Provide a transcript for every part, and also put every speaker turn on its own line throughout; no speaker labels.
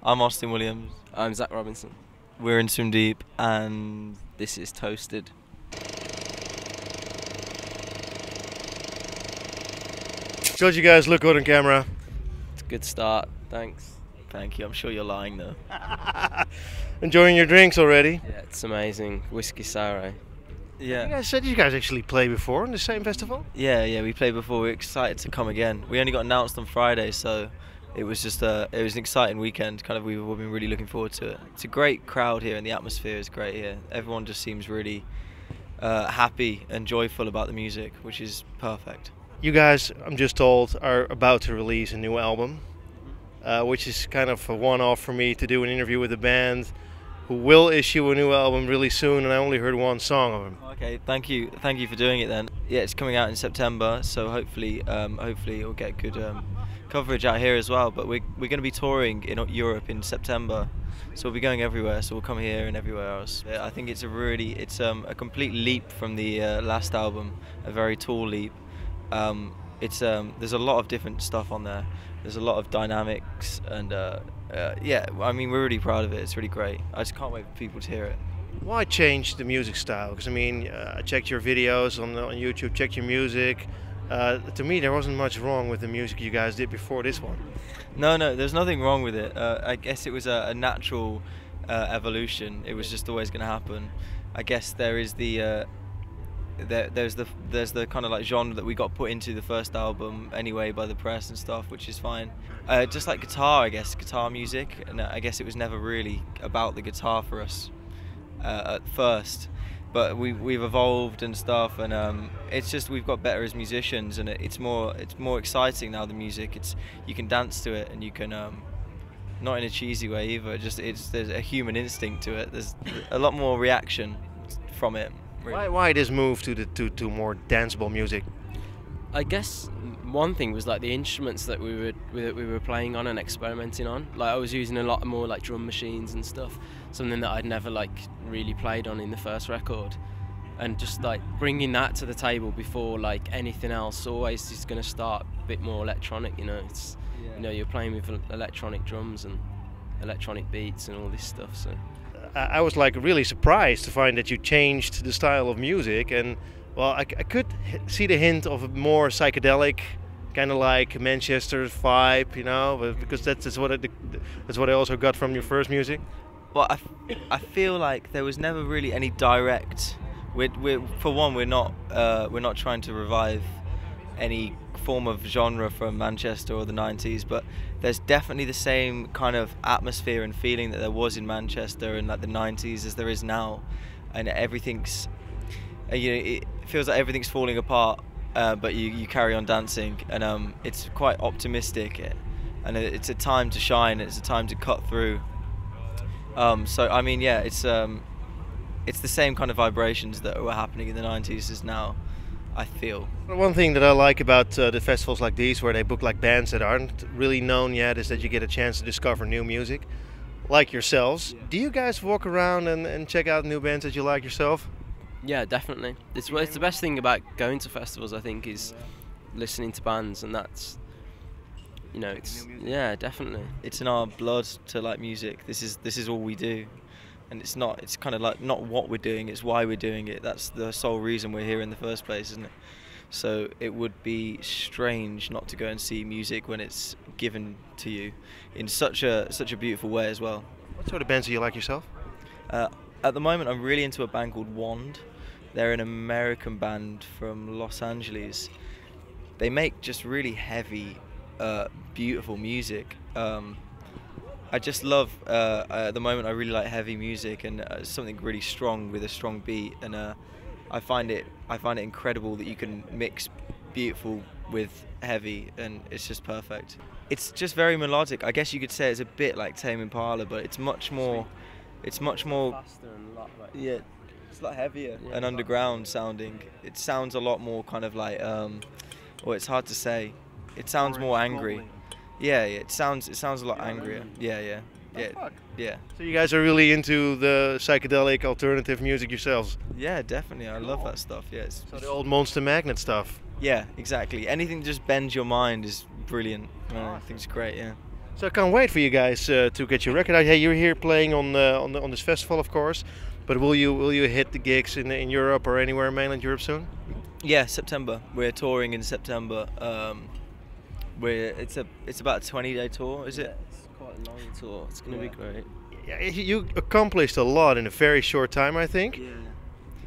I'm Austin Williams.
I'm Zach Robinson.
We're in Swim Deep, and
This is Toasted.
Good, you guys look good on camera.
It's a good start, thanks.
thank you. I'm sure you're lying though.
Enjoying your drinks already?
Yeah, it's amazing. Whiskey sour, eh?
You
Yeah.
guys said you guys actually played before on the same festival?
Yeah, we played before. We're excited to come again. We only got announced on Friday, so it was just it was an exciting weekend. Kind of, we've all been really looking forward to it. It's a great crowd here, and the atmosphere is great here. Everyone just seems really happy and joyful about the music, which is perfect.
You guys, I'm just told, are about to release a new album, which is kind of a one-off for me to do an interview with a band who will issue a new album really soon, and I only heard one song of them.
Okay, thank you for doing it then. Yeah, it's coming out in September, so hopefully it'll get good coverage out here as well. But we're going to be touring in Europe in September, so we'll be going everywhere. So we'll come here and everywhere else. I think it's a complete leap from the last album, a very tall leap. There's a lot of different stuff on there. There's a lot of dynamics, and yeah, I mean, we're really proud of it. It's really great. I just can't wait for people to hear it.
Why change the music style? Because I mean, I checked your videos on YouTube, checked your music. To me, there wasn't much wrong with the music you guys did before this one.
No, there's nothing wrong with it. I guess it was a natural evolution. It was just always going to happen. I guess there is there's the kind of like genre that we got put into the first album anyway by the press and stuff, which is fine. Just like guitar, I guess, guitar music, and I guess it was never really about the guitar for us at first. But we've evolved and stuff, and it's just we've got better as musicians, and it's more exciting now. The music, you can dance to it, and you can not in a cheesy way either. There's a human instinct to it. There's a lot more reaction from it. Really.
Why this move to more danceable music?
I guess one thing was like the instruments that we were playing on and experimenting on. Like I was using a lot more like drum machines and stuff, something that I'd never like really played on in the first record, and just like bringing that to the table before like anything else always is going to start a bit more electronic. It's you're playing with electronic drums and electronic beats and all this stuff. So
I was like really surprised to find that you changed the style of music, and well, I could see the hint of a more psychedelic, kind of like Manchester vibe, but because that's what I also got from your first music.
Well, I feel like there was never really any direct. For one, we're not trying to revive any form of genre from Manchester or the 90s, but there's definitely the same kind of atmosphere and feeling that there was in Manchester in like the 90s as there is now, and everything's it feels like everything's falling apart, but you carry on dancing, and it's quite optimistic, and it's a time to shine, it's a time to cut through. So I mean, yeah, it's the same kind of vibrations that were happening in the 90s as now, I feel.
One thing that I like about the festivals like these, where they book like bands that aren't really known yet, is that you get a chance to discover new music, like yourselves. Yeah. Do you guys walk around and check out new bands that you like yourself?
yeah, definitely. It's the best thing about going to festivals, I think, is listening to bands, and that's yeah, definitely.
It's in our blood to like music. This is all we do. And it's kind of like not what we're doing, it's why we're doing it. That's the sole reason we're here in the first place, isn't it? So it would be strange not to go and see music when it's given to you in such a beautiful way as well.
What sort of bands do you like yourself?
At the moment, I'm really into a band called Wand. They're an American band from Los Angeles. They make just really heavy, beautiful music. I just love, at the moment I really like heavy music, and something really strong with a strong beat, and I find it incredible that you can mix beautiful with heavy, and it's just perfect. It's just very melodic. I guess you could say it's a bit like Tame Impala, but it's much more
faster and a lot like,
yeah, it's a lot heavier and underground sounding. It sounds a lot more kind of like well, it's hard to say. It sounds more angry. Yeah, it sounds a lot angrier. Yeah.
So you guys are really into the psychedelic alternative music yourselves?
Yeah, definitely. I love that stuff. Yeah.
So the old Monster Magnet stuff.
Yeah, exactly. Anything that just bends your mind is brilliant. I think it's great. Yeah.
So I can't wait for you guys to get your record out. Hey, you're here playing on this festival, of course, but will you hit the gigs in Europe or anywhere in mainland Europe soon?
Yeah, September. We're touring in September. It's about a 20-day tour, is it?
It's quite a long tour. It's going to be great.
Yeah, you accomplished a lot in a very short time, I think.
Yeah.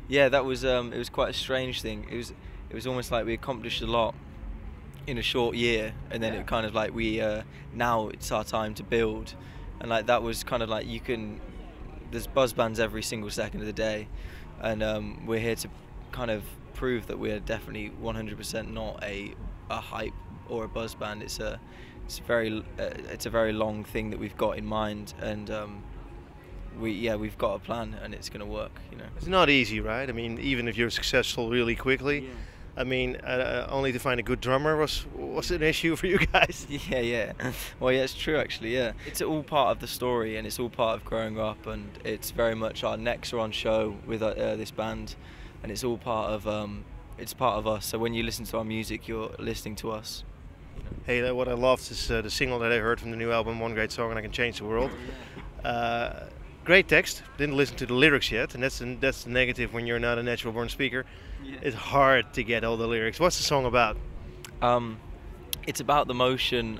Yeah, that was it was quite a strange thing. It was almost like we accomplished a lot in a short year, and then it kind of like we now it's our time to build, and like that was kind of like there's buzz bands every single second of the day, and we're here to kind of prove that we're definitely 100% not a hype or a buzz band. It's a very long thing that we've got in mind, and we've got a plan, and it's going to work.
It's not easy, right? I mean, even if you're successful really quickly.
Yeah.
I mean, only to find a good drummer was an issue for you guys.
Yeah. Well, yeah, it's true actually. Yeah, it's all part of the story, and it's all part of growing up, and it's very much our necks are on show with this band, and it's all part of us. So when you listen to our music, you're listening to us.
Hey, what I loved is the single that I heard from the new album, One Great Song and I Can Change the World. Great text. Didn't listen to the lyrics yet, and that's the negative when you're not a natural born speaker. Yeah. It's hard to get all the lyrics. What's the song about?
It's about the motion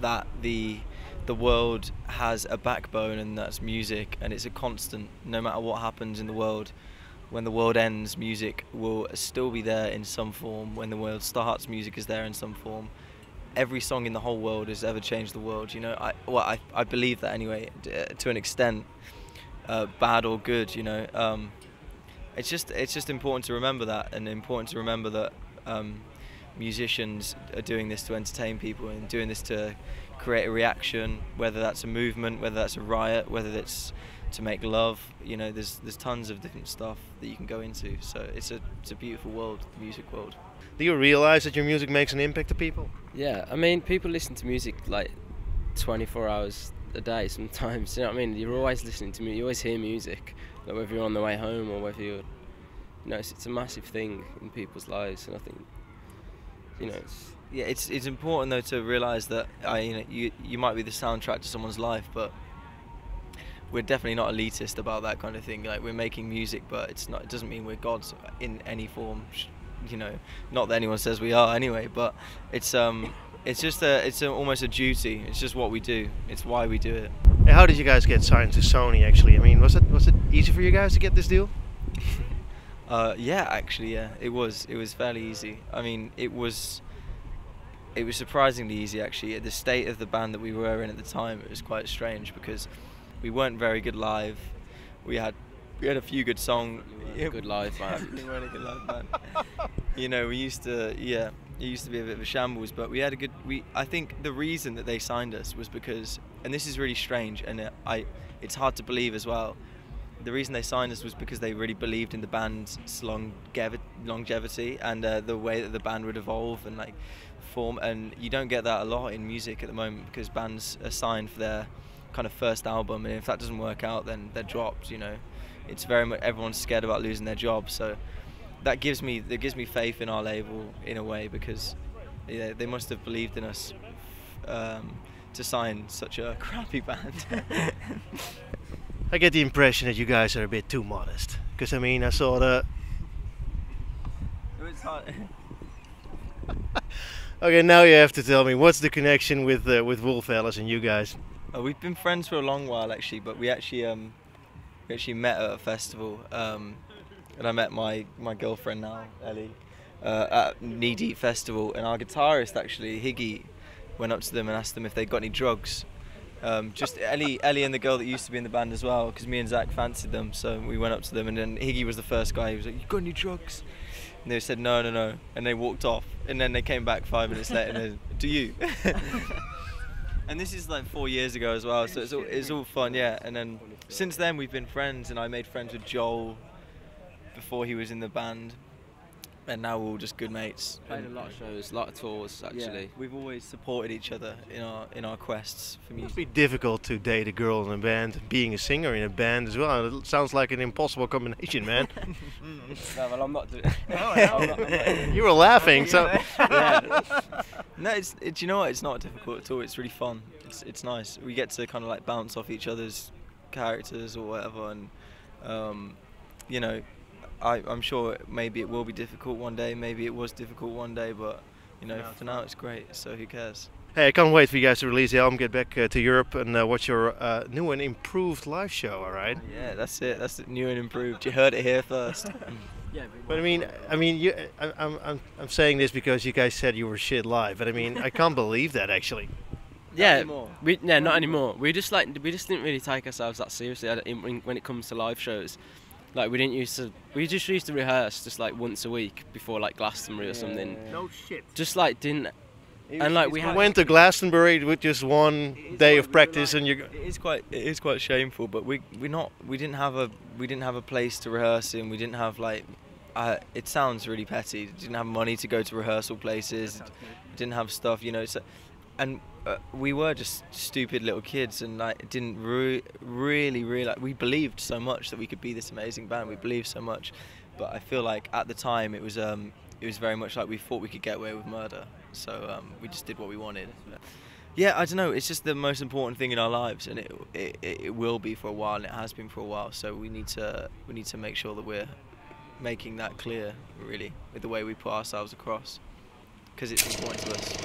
that the world has a backbone, and that's music, and it's a constant. No matter what happens in the world, when the world ends, music will still be there in some form. When the world starts, music is there in some form. Every song in the whole world has ever changed the world. I believe that anyway, to an extent, bad or good. It's just important to remember that, and important to remember that musicians are doing this to entertain people and doing this to create a reaction, whether that's a movement, whether that's a riot, whether it's to make love. There's tons of different stuff that you can go into. So it's a beautiful world, the music world.
Do you realize that your music makes an impact to people?
Yeah, I mean, people listen to music like 24 hours a day sometimes. You know what I mean? You're always listening to music. You always hear music, like whether you're on the way home or whether you're, it's a massive thing in people's lives, and I think,
it's important though to realise that you might be the soundtrack to someone's life, but we're definitely not elitist about that kind of thing. Like, we're making music, but it doesn't mean we're gods in any form. Not that anyone says we are anyway, but it's almost a duty. It's just what we do. It's why we do it.
How did you guys get signed to Sony actually? I mean, was it easy for you guys to get this deal?
Yeah, actually, yeah. It was fairly easy. I mean, it was surprisingly easy actually. At the state of the band that we were in at the time, it was quite strange because we weren't very good live. We had a few good songs.
Good live band.
We weren't a good live band. We used to, it used to be a bit of a shambles, but we had a good. I think the reason that they signed us was because, and this is really strange, and it's hard to believe as well. The reason they signed us was because they really believed in the band's longevity and the way that the band would evolve and like form. And you don't get that a lot in music at the moment, because bands are signed for their kind of first album, and if that doesn't work out, then they're dropped. It's very much, everyone's scared about losing their job, so that gives me faith in our label in a way, because they must have believed in us to sign such a crappy band.
I get the impression that you guys are a bit too modest, because I mean, I saw the.
It was hard.
Okay, now you have to tell me, what's the connection with Wolfellas and you guys?
We've been friends for a long while actually, but we actually met at a festival, and I met my girlfriend now, Ellie, at Knee Deep Festival, and our guitarist actually, Higgy, went up to them and asked them if they'd got any drugs. Just Ellie and the girl that used to be in the band as well, because me and Zach fancied them, so we went up to them, and then Higgy was the first guy. He was like, "You got any drugs?" And they said no, and they walked off, and then they came back 5 minutes later and they said, "Do you?" And this is like 4 years ago as well, so it's all fun, yeah. And then since then we've been friends, and I made friends with Joel before he was in the band, and now we're all just good mates.
Played a lot of shows, a lot of tours actually.
Yeah, we've always supported each other in our quests for
It must
music.
be difficult to date a girl in a band, being a singer in a band as well. It sounds like an impossible combination, man.
No, well, I'm not doing.
You were laughing, so.
Yeah. No, it's you know what? It's not difficult at all. It's really fun. It's nice. We get to kind of like bounce off each other's characters or whatever, and you know, I'm sure maybe it will be difficult one day. Maybe it was difficult one day, but you know, for now it's great. So who cares?
Hey, I can't wait for you guys to release the album, get back to Europe, and watch your new and improved live show. All right.
Yeah, that's it. That's it, new and improved. You heard it here first.
Yeah,
But I mean, I'm saying this because you guys said you were shit live, but I mean, I can't believe that actually.
yeah,
anymore.
not anymore. We just didn't really take ourselves that seriously when it comes to live shows. Like we just used to rehearse just like once a week before like Glastonbury or something.
No shit.
Just like didn't. And like we
went to Glastonbury with just one day of practice, and you.
It is quite shameful, but we didn't have a place to rehearse in. We didn't have like. It sounds really petty. Didn't have money to go to rehearsal places. Didn't have stuff, you know. So, and we were just stupid little kids, and like didn't really realize. We believed so much that we could be this amazing band. We believed so much, but I feel like at the time it was very much like we thought we could get away with murder. So we just did what we wanted. Yeah, I don't know. It's just the most important thing in our lives, and it will be for a while, and it has been for a while. So we need to make sure that we're making that clear, really, with the way we put ourselves across, because it's important to us.